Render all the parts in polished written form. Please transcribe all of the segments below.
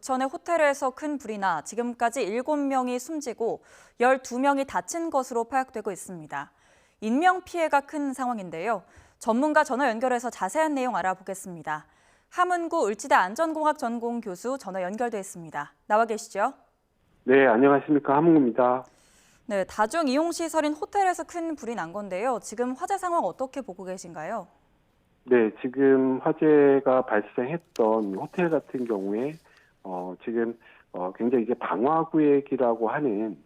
부천의 호텔에서 큰 불이 나 지금까지 7명이 숨지고 12명이 다친 것으로 파악되고 있습니다. 인명피해가 큰 상황인데요. 전문가 전화 연결해서 자세한 내용 알아보겠습니다. 함은구 을지대 안전공학 전공 교수 전화 연결돼 있습니다. 나와 계시죠? 네, 안녕하십니까. 함은구입니다. 네, 다중 이용시설인 호텔에서 큰 불이 난 건데요. 지금 화재 상황 어떻게 보고 계신가요? 네, 지금 화재가 발생했던 호텔 같은 경우에 지금 굉장히 이제 방화구획이라고 하는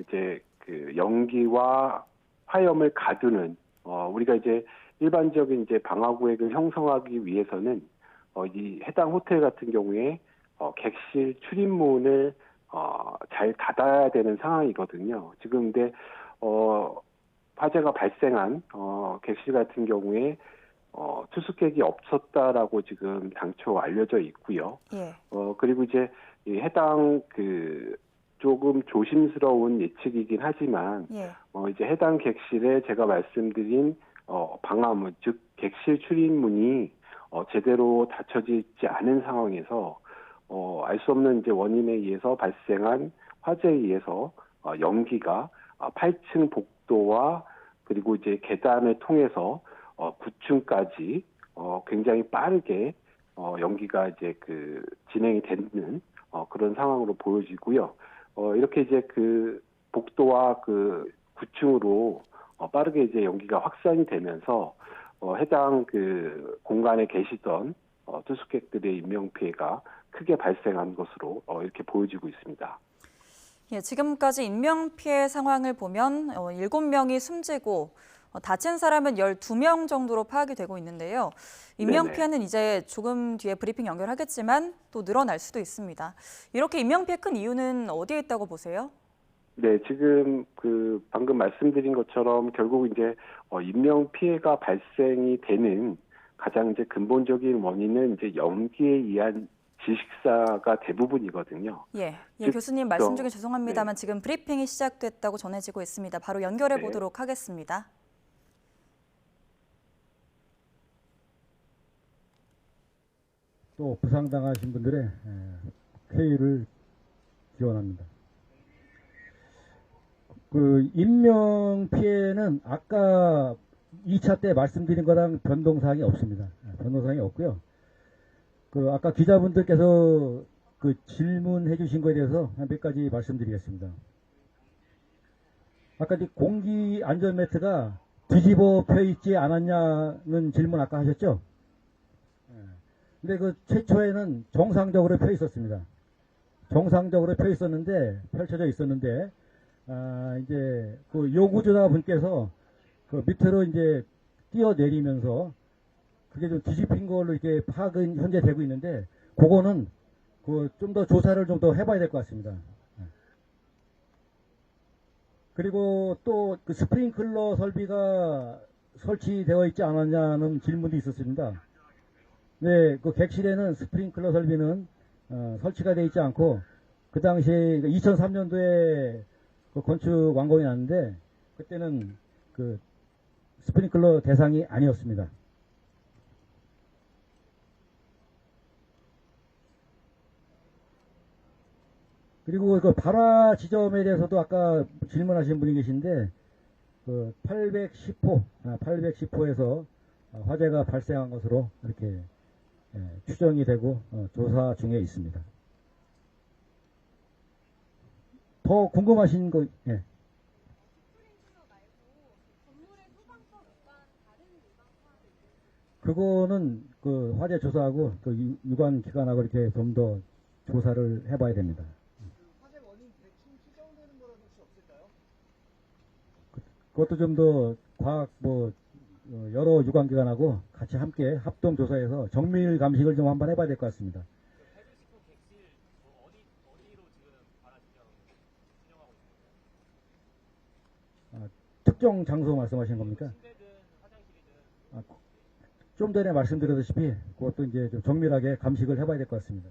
이제 그 연기와 화염을 가두는 우리가 이제 일반적인 이제 방화구획을 형성하기 위해서는 이 해당 호텔 같은 경우에 객실 출입문을 잘 닫아야 되는 상황이거든요. 지금 근데 화재가 발생한 객실 같은 경우에 투숙객이 없었다라고 지금 당초 알려져 있고요. 예. 그리고 이제 이 해당 조금 조심스러운 예측이긴 하지만 예. 이제 해당 객실에 제가 말씀드린 방화문, 즉 객실 출입문이 제대로 닫혀지지 않은 상황에서 알 수 없는 이제 원인에 의해서 발생한 화재에 의해서 연기가 8층 복도와 그리고 이제 계단을 통해서 9층까지 굉장히 빠르게 연기가 이제 진행이 되는 그런 상황으로 보여지고요. 이렇게 이제 복도와 9층으로 빠르게 이제 연기가 확산이 되면서 해당 공간에 계시던 투숙객들의 인명피해가 크게 발생한 것으로 이렇게 보여지고 있습니다. 예, 지금까지 인명피해 상황을 보면 7명이 숨지고 다친 사람은 12명 정도로 파악이 되고 있는데요. 인명피해는 이제 조금 뒤에 브리핑 연결하겠지만 또 늘어날 수도 있습니다. 이렇게 인명피해 큰 이유는 어디에 있다고 보세요? 네, 지금 방금 말씀드린 것처럼 결국 이제 인명피해가 발생이 되는 가장 이제 근본적인 원인은 이제 연기에 의한 질식사가 대부분이거든요. 예, 교수님 말씀 중에 죄송합니다만 지금 브리핑이 시작됐다고 전해지고 있습니다. 바로 연결해 보도록 하겠습니다. 또 부상당하신 분들의 쾌유를 기원합니다. 인명 피해는 아까 2차 때 말씀드린 거랑 변동사항이 없습니다. 변동사항이 없고요. 아까 기자분들께서 질문해 주신 거에 대해서 몇 가지 말씀드리겠습니다. 아까 공기 안전 매트가 뒤집어 펴 있지 않았냐는 질문 아까 하셨죠? 근데 최초에는 정상적으로 펴 있었습니다. 정상적으로 펼쳐져 있었는데, 이제 요구조사 분께서 밑으로 이제 뛰어내리면서 그게 좀 뒤집힌 걸로 이렇게 파악은 현재 되고 있는데, 그거는 좀 더 조사를 좀 더 해봐야 될 것 같습니다. 그리고 또 스프링클러 설비가 설치되어 있지 않았냐는 질문도 있었습니다. 네, 객실에는 스프링클러 설비는 설치가 되어 있지 않고 그 당시에 2003년도에 건축 완공이 났는데 그때는 스프링클러 대상이 아니었습니다. 그리고 발화 지점에 대해서도 아까 질문하신 분이 계신데 810호에서 화재가 발생한 것으로 이렇게 추정이 되고 조사 중에 있습니다. 더 궁금하신 거, 예. 그거는 화재 조사하고 또 유관 기관하고 이렇게 좀 더 조사를 해봐야 됩니다. 화재 원인 대충 추정되는 거라도 혹시 없을까요? 그것도 좀 더 과학 여러 유관기관하고 같이 함께 합동 조사해서 정밀 감식을 좀 한번 해봐야 될 것 같습니다. 819 객실 어디로 지금 발화 지점 운영하고 있는 거예요? 특정 장소 말씀하시는 겁니까? 침대든 화장실이든. 좀 전에 말씀드렸다시피 그것도 이제 좀 정밀하게 감식을 해봐야 될 것 같습니다.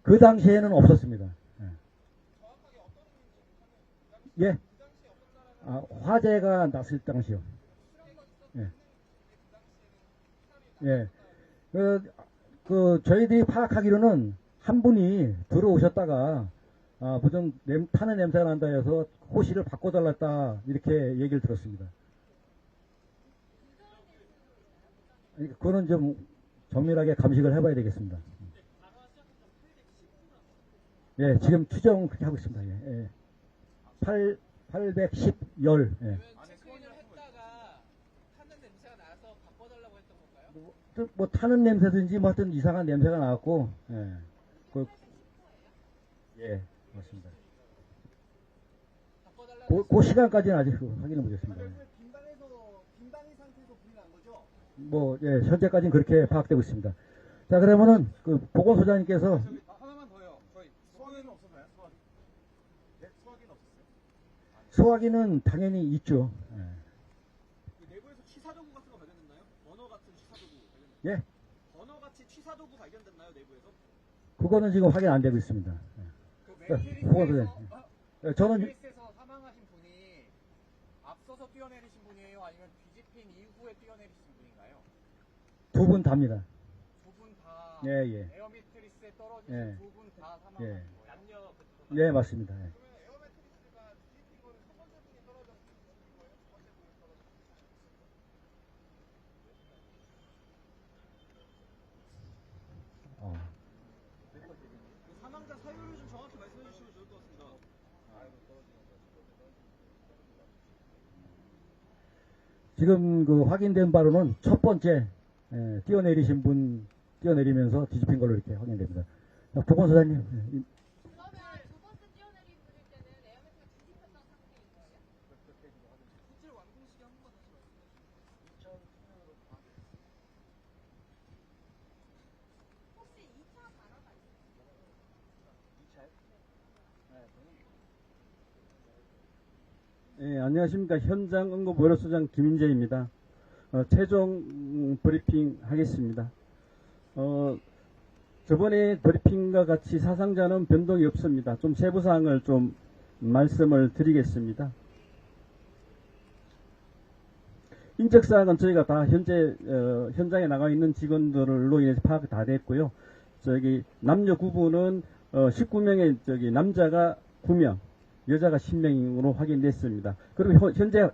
그 당시에는 없었습니다. 정확하게 어떤 의미인지 예. 화재가 났을 당시요. 예. 예. 저희들이 파악하기로는 한 분이 들어오셨다가 무슨 타는 냄새가 난다 해서 호시를 바꿔달랐다 이렇게 얘기를 들었습니다. 그거는 좀 정밀하게 감식을 해봐야 되겠습니다. 예, 지금 추정 그렇게 하고 있습니다. 예. 810 열. 예. 체크인을 했다가 타는 냄새가 나서 바꿔달라고 했던 건가요? 뭐 타는 냄새든지 뭐 하여튼 이상한 냄새가 나왔고, 예. 예, 맞습니다. 바꿔달라고 그 시간까지는 아직 확인을 못했습니다. 빈방인 상태에서 불이 난 거죠? 뭐, 예, 현재까지는 그렇게 파악되고 있습니다. 자, 그러면은, 보건소장님께서, 하나만 더요. 저희 소화기는 없었나요? 소화기? 네, 소화기는 없었어요? 소화기는 당연히 있죠. 내부에서 취사 도구 같은 거 발견됐나요? 버너 같은 취사 도구 발견됐나요? 예, 버너 같이 취사 도구 발견됐나요? 내부에서? 그거는 지금 확인 안 되고 있습니다. 그 보건소장. 예, 저는, 매트리스에서 사망하신 분이 앞서서 뛰어내리신 분이에요? 아니면 뒤집힌 이후에 뛰어내리신 분인가요? 두 분 답니다. 두 분 다 예, 예. 에어 매트리스에 떨어지신 예. 두 분 다 사망하신 예. 거예요? 남녀 그 예, 맞습니다. 예. 에어 매트리스가 뒤집힌 거는 첫 번째 분이 떨어졌는 거예요? 두 번째 분이 떨어졌는 어. 사망자 사유를 좀 정확히 말씀해 주시면 좋을 것 같습니다. 지금 확인된 바로는 첫 번째 뛰어내리신 분 뛰어내리면서 뒤집힌 걸로 이렇게 확인됩니다. 자, 보건소장님. 그러면 두 번째 뛰어내린 분일 때는 에어매트가 뒤집혔던 상태인 거예요? 실제 완공 시간 한 번만 다시 말씀해 주세요. 혹시 2차 발화가 있어요? 예, 안녕하십니까. 현장 응급 의료소장 김인재입니다. 최종 브리핑 하겠습니다. 저번에 브리핑과 같이 사상자는 변동이 없습니다. 좀 세부사항을 좀 말씀을 드리겠습니다. 인적사항은 저희가 다 현재 현장에 나가 있는 직원들로 인해서 파악 다 됐고요. 남녀 구분은 19명의 남자가 9명, 여자가 10명으로 확인됐습니다. 그리고 현재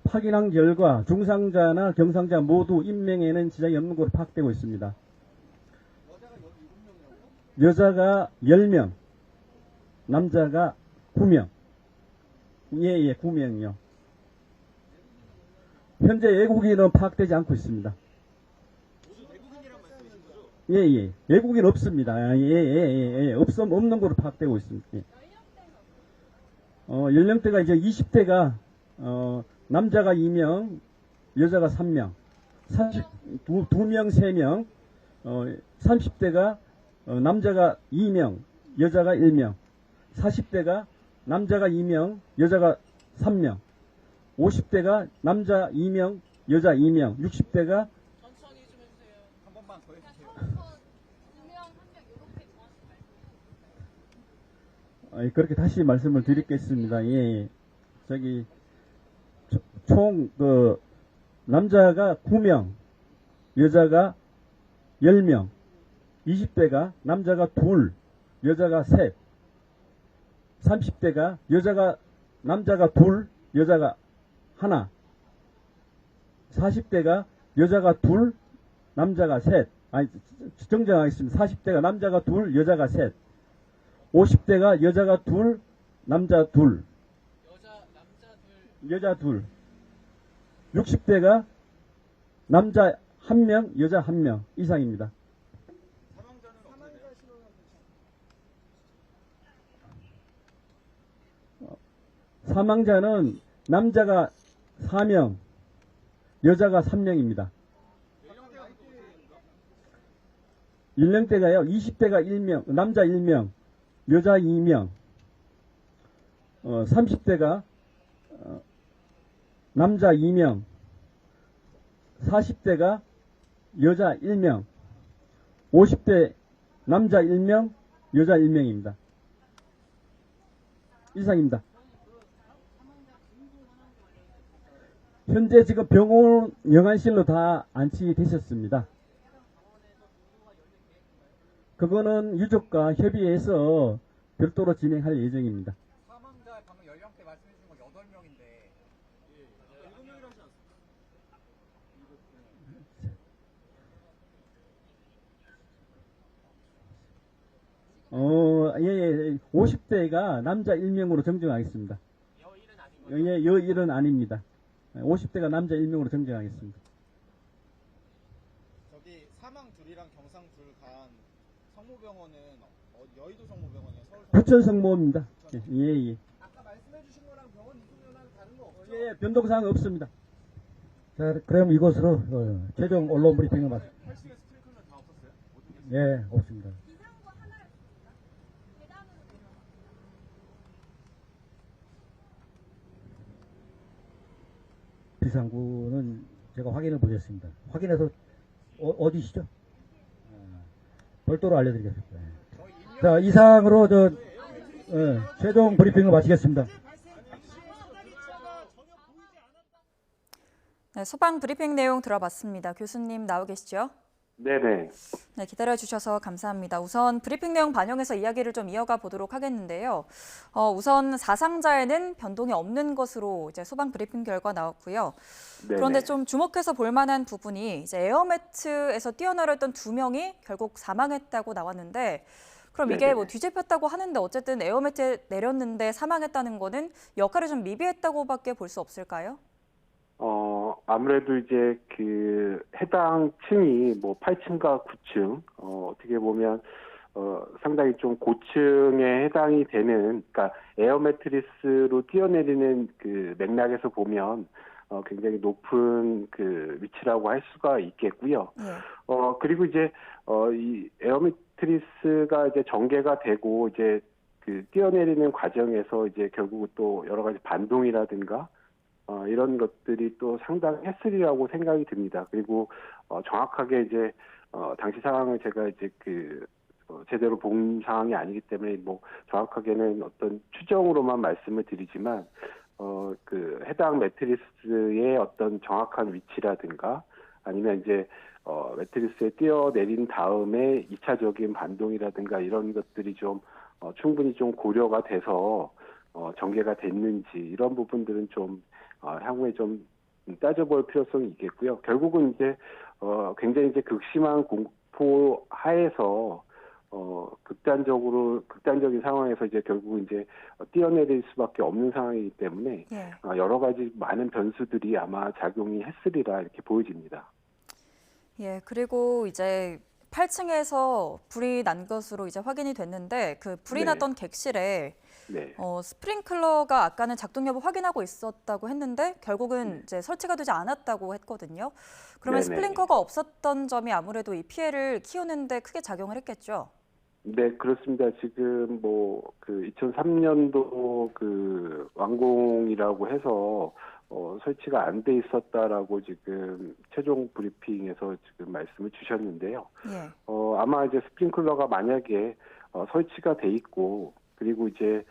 확인한 결과 중상자나 경상자 모두 인명에는 지장이 없는 것으로 파악되고 있습니다. 여자가 10명, 남자가 9명. 예, 9명이요. 현재 외국인은 파악되지 않고 있습니다. 예. 외국인 없습니다. 예. 없는 걸로 파악되고 있습니다. 예. 연령대가 이제 20대가, 남자가 2명, 여자가 3명, 2명, 3명, 30대가, 남자가 2명, 여자가 1명, 40대가 남자가 2명, 여자가 3명, 50대가 남자 2명, 여자 2명, 60대가 천천히 좀 해주세요. 한 번만 더 해주세요. 처음부터 2명, 1명 이렇게 정확히 말씀해 주세요. 그렇게 다시 말씀을 드리겠습니다. 예. 총, 남자가 9명, 여자가 10명, 20대가 남자가 2, 여자가 3, 30대가 남자가 2, 여자가 1, 40대가 여자가 2, 남자가 3, 정정하겠습니다. 40대가 남자가 2, 여자가 3, 50대가 여자가 2, 남자 2, 여자 2, 60대가 남자 1명, 여자 1명 이상입니다. 사망자는 남자가 4명, 여자가 3명입니다. 연령대가요, 20대가 1명, 남자 1명, 여자 2명, 30대가 남자 2명, 40대가 여자 1명, 50대 남자 1명, 여자 1명입니다. 이상입니다. 현재 지금 병원 영안실로 다 안치되셨습니다. 그거는 유족과 협의해서 별도로 진행할 예정입니다. 사망자 방금 연령대 말씀해 주신 거 8명인데 예. 50대가 남자 1명으로 정정하겠습니다. 여일은 아닌 거죠? 예, 여일은 아닙니다. 50대가 남자 1명으로 정정하겠습니다. 저기 사망 둘이랑 경상 둘 간 성모병원은 여의도 성모병원이에요? 서울 부천 성모입니다. 예. 아까 말씀해 주신 거랑 병원 이동료랑 다른 거 없죠? 예, 변동사항 없습니다. 자, 그럼 이것으로 최종 언론 브리핑을 마치. 8층에 스프링클러 다 없었어요? 모든 게 예, 없습니다. 비상구 하나였습니다. 계단으로 내려가. 비상구는 제가 확인을 보겠습니다. 확인해서 어디시죠? 별도로 알려드리겠습니다. 예. 자, 이상으로 최종 브리핑을 마치겠습니다. 네, 소방 브리핑 내용 들어봤습니다. 교수님 나오 계시죠? 네네. 네, 기다려주셔서 감사합니다. 우선 브리핑 내용 반영해서 이야기를 좀 이어가 보도록 하겠는데요. 우선 사상자에는 변동이 없는 것으로 이제 소방 브리핑 결과 나왔고요. 네네. 그런데 좀 주목해서 볼 만한 부분이 이제 에어매트에서 뛰어내렸던 2명이 결국 사망했다고 나왔는데, 그럼 이게 네네. 뭐 뒤집혔다고 하는데 어쨌든 에어매트에 내렸는데 사망했다는 거는 역할을 좀 미비했다고밖에 볼 수 없을까요? 아무래도 이제 그 해당 층이 뭐 8층과 9층, 어떻게 보면, 상당히 좀 고층에 해당이 되는, 그러니까 에어 매트리스로 뛰어내리는 그 맥락에서 보면, 굉장히 높은 그 위치라고 할 수가 있겠고요. 예. 그리고 이제, 이 에어 매트리스가 이제 전개가 되고, 이제 그 뛰어내리는 과정에서 이제 결국 또 여러 가지 반동이라든가, 이런 것들이 또 상당했으리라고 생각이 듭니다. 그리고 정확하게 이제 당시 상황을 제가 이제 제대로 본 상황이 아니기 때문에 뭐 정확하게는 어떤 추정으로만 말씀을 드리지만 그 해당 매트리스의 어떤 정확한 위치라든가 아니면 이제 매트리스에 뛰어내린 다음에 2차적인 반동이라든가 이런 것들이 좀 충분히 좀 고려가 돼서 전개가 됐는지 이런 부분들은 좀 향후에 좀 따져볼 필요성이 있겠고요. 결국은 이제 굉장히 이제 극심한 공포 하에서 극단적인 상황에서 이제 결국 이제 뛰어내릴 수밖에 없는 상황이기 때문에 예. 여러 가지 많은 변수들이 아마 작용이 했으리라 이렇게 보여집니다. 예, 그리고 이제 8층에서 불이 난 것으로 이제 확인이 됐는데 그 불이 네. 났던 객실에 네. 스프링클러가 아까는 작동 여부 확인하고 있었다고 했는데 결국은 이제 설치가 되지 않았다고 했거든요. 그러면 네네. 스프링클러가 없었던 점이 아무래도 이 피해를 키우는데 크게 작용을 했겠죠. 네, 그렇습니다. 지금 뭐 그 2003년도 그 완공이라고 해서 설치가 안 돼 있었다라고 지금 최종 브리핑에서 지금 말씀을 주셨는데요. 예. 아마 이제 스프링클러가 만약에 설치가 돼 있고 그리고 이제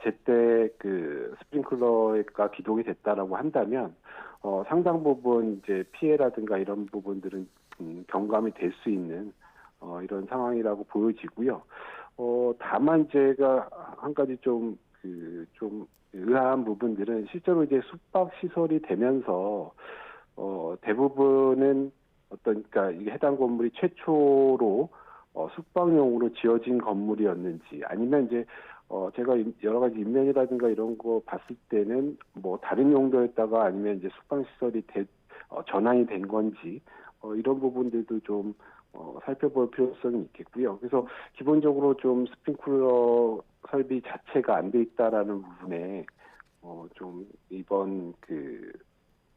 제때 그 스프링클러가 기동이 됐다라고 한다면 상당 부분 이제 피해라든가 이런 부분들은 경감이 될 수 있는 이런 상황이라고 보여지고요. 다만 제가 한 가지 좀 의아한 부분들은 실제로 이제 숙박 시설이 되면서 대부분은 그러니까 이게 해당 건물이 최초로 숙박용으로 지어진 건물이었는지 아니면 이제 제가 여러 가지 인면이라든가 이런 거 봤을 때는 뭐 다른 용도였다가 아니면 이제 숙박 시설이 전환이 된 건지 이런 부분들도 좀 살펴볼 필요성이 있겠고요. 그래서 기본적으로 좀 스프링클러 설비 자체가 안 돼 있다라는 부분에 좀 이번 그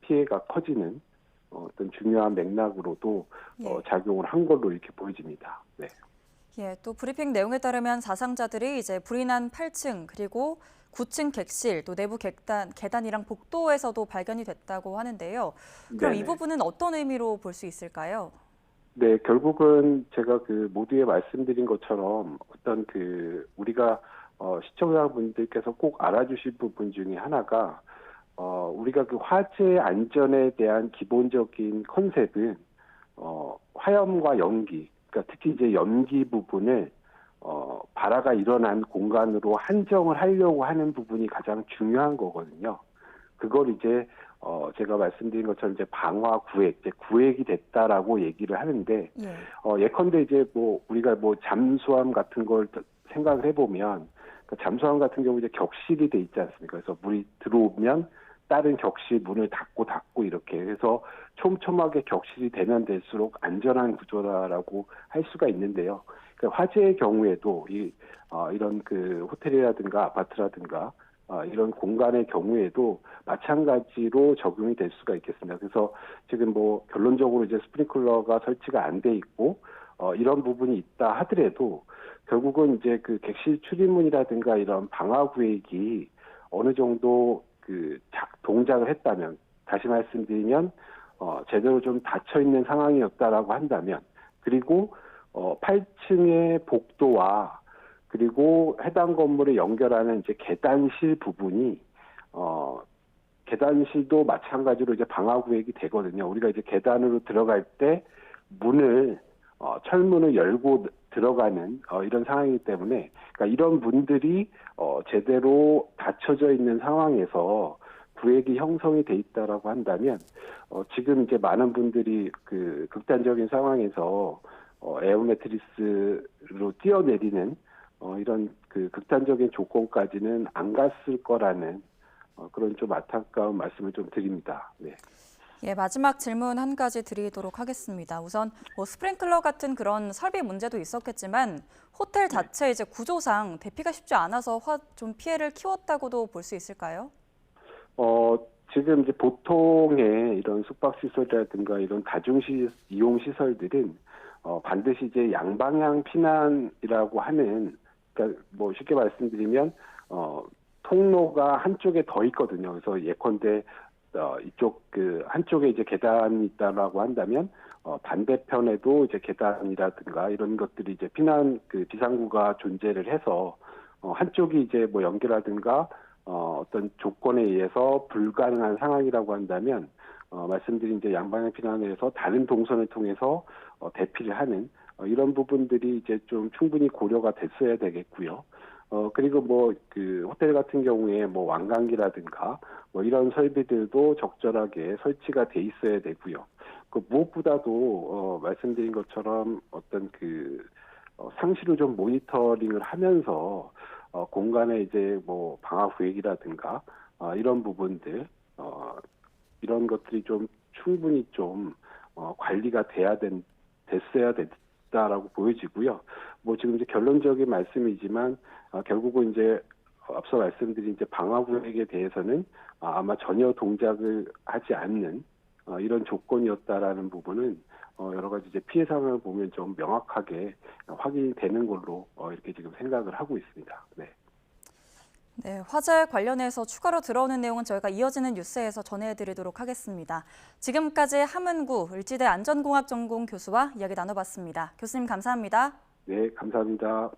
피해가 커지는 어떤 중요한 맥락으로도 예. 작용을 한 걸로 이렇게 보여집니다. 네. 예, 또 브리핑 내용에 따르면 사상자들이 이제 불이 난 8층 그리고 9층 객실 또 내부 계단이랑 복도에서도 발견이 됐다고 하는데요. 그럼 이 네네. 부분은 어떤 의미로 볼 수 있을까요? 네, 결국은 제가 모두에 말씀드린 것처럼 어떤 우리가 시청자분들께서 꼭 알아주실 부분 중에 하나가 우리가 화재 안전에 대한 기본적인 컨셉은 화염과 연기, 그러니까 특히 이제 연기 부분을 발화가 일어난 공간으로 한정을 하려고 하는 부분이 가장 중요한 거거든요. 그걸 이제 제가 말씀드린 것처럼 이제 방화 구획, 이제 구획이 됐다라고 얘기를 하는데 예. 예컨대 이제 뭐 우리가 뭐 잠수함 같은 걸 생각을 해보면 그 잠수함 같은 경우 이제 격실이 돼 있지 않습니까? 그래서 물이 들어오면 다른 격실 문을 닫고 이렇게 해서 촘촘하게 격실이 되면 될수록 안전한 구조다라고 할 수가 있는데요. 그러니까 화재의 경우에도 이런 그 호텔이라든가 아파트라든가 이런 공간의 경우에도 마찬가지로 적용이 될 수가 있겠습니다. 그래서 지금 뭐 결론적으로 이제 스프링클러가 설치가 안 돼 있고 이런 부분이 있다 하더라도 결국은 이제 그 객실 출입문이라든가 이런 방화 구획이 어느 정도 그 동작을 했다면, 다시 말씀드리면 제대로 좀 닫혀 있는 상황이었다라고 한다면, 그리고 8층의 복도와 그리고 해당 건물을 연결하는 이제 계단실 부분이 계단실도 마찬가지로 이제 방화 구획이 되거든요. 우리가 이제 계단으로 들어갈 때 문을 철문을 열고 들어가는 이런 상황이기 때문에, 그러니까 이런 문들이 제대로 닫혀져 있는 상황에서 구획이 형성이 돼 있다라고 한다면 지금 이제 많은 분들이 그 극단적인 상황에서 에어 매트리스로 뛰어내리는 이런 그 극단적인 조건까지는 안 갔을 거라는 그런 좀 안타까운 말씀을 좀 드립니다. 네. 예, 마지막 질문 한 가지 드리도록 하겠습니다. 우선 뭐 스프링클러 같은 그런 설비 문제도 있었겠지만 호텔 자체 이제 구조상 대피가 쉽지 않아서 좀 피해를 키웠다고도 볼 수 있을까요? 지금 이제 보통의 이런 숙박시설이라든가 이런 이용 시설들은 반드시 이제 양방향 피난이라고 하는, 그러니까 뭐 쉽게 말씀드리면 통로가 한쪽에 더 있거든요. 그래서 예컨대 이쪽 그 한쪽에 이제 계단이 있다라고 한다면 반대편에도 이제 계단이라든가 이런 것들이 이제 피난 그 비상구가 존재를 해서 한쪽이 이제 뭐 연결하든가 어떤 조건에 의해서 불가능한 상황이라고 한다면 말씀드린 이제 양방향 피난에서 다른 동선을 통해서 대피를 하는 이런 부분들이 이제 좀 충분히 고려가 됐어야 되겠고요. 그리고 뭐 그 호텔 같은 경우에 뭐 왕관기라든가 뭐 이런 설비들도 적절하게 설치가 돼 있어야 되고요. 그 무엇보다도 말씀드린 것처럼 어떤 그 상시로 좀 모니터링을 하면서 공간에 이제 뭐 방화 구획이라든가 이런 부분들 이런 것들이 좀 충분히 좀 관리가 됐어야 됐다라고 보여지고요. 뭐 지금 이제 결론적인 말씀이지만 결국은 이제 앞서 말씀드린 이제 방화 구획에 대해서는 아마 전혀 동작을 하지 않는 이런 조건이었다라는 부분은 여러 가지 이제 피해 상황을 보면 좀 명확하게 확인이 되는 걸로 이렇게 지금 생각을 하고 있습니다. 네. 네, 화재 관련해서 추가로 들어오는 내용은 저희가 이어지는 뉴스에서 전해드리도록 하겠습니다. 지금까지 함은구 을지대 안전공학 전공 교수와 이야기 나눠봤습니다. 교수님 감사합니다. 네, 감사합니다.